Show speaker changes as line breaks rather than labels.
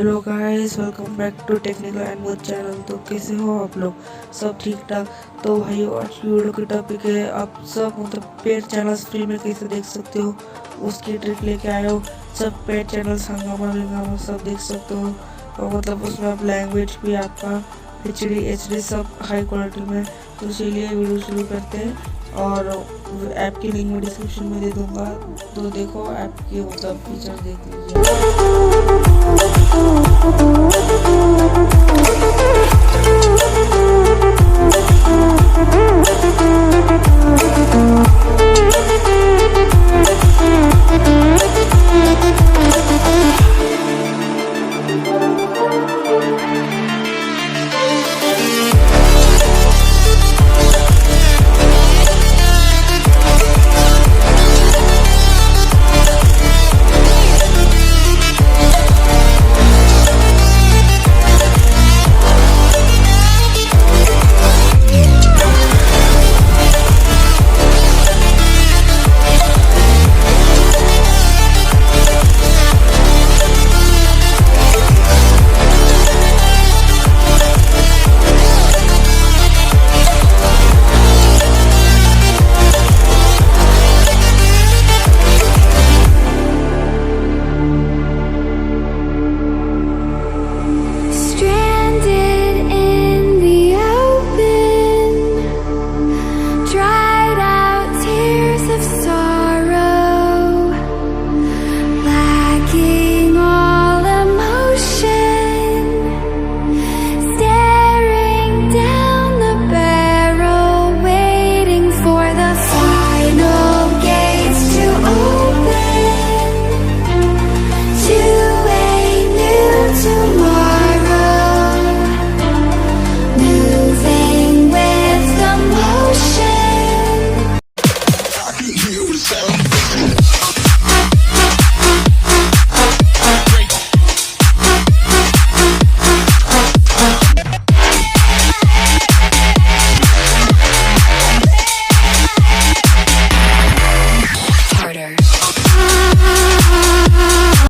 Hello guys, welcome back to technical एनमो channel. तो कैसे हो आप लोग? सब ठीक ठाक। तो भाइयों, आज की वीडियो की टॉपिक है आप सब पेड चैनल्स फ्री में कैसे देख सकते हो, उसकी ट्रिक लेके आए हो। सब पेड चैनल्स हंगामा सब देख सकते हो, और उसमें आप लैंग्वेज भी आपका HD सब हाई क्वालिटी में। तो चलिए वीडियो शुरू करते हैं, और ऐप की लिंक मैं डिस्क्रिप्शन में दे दूंगा। तो देखो ऐप के फीचर देख लीजिए।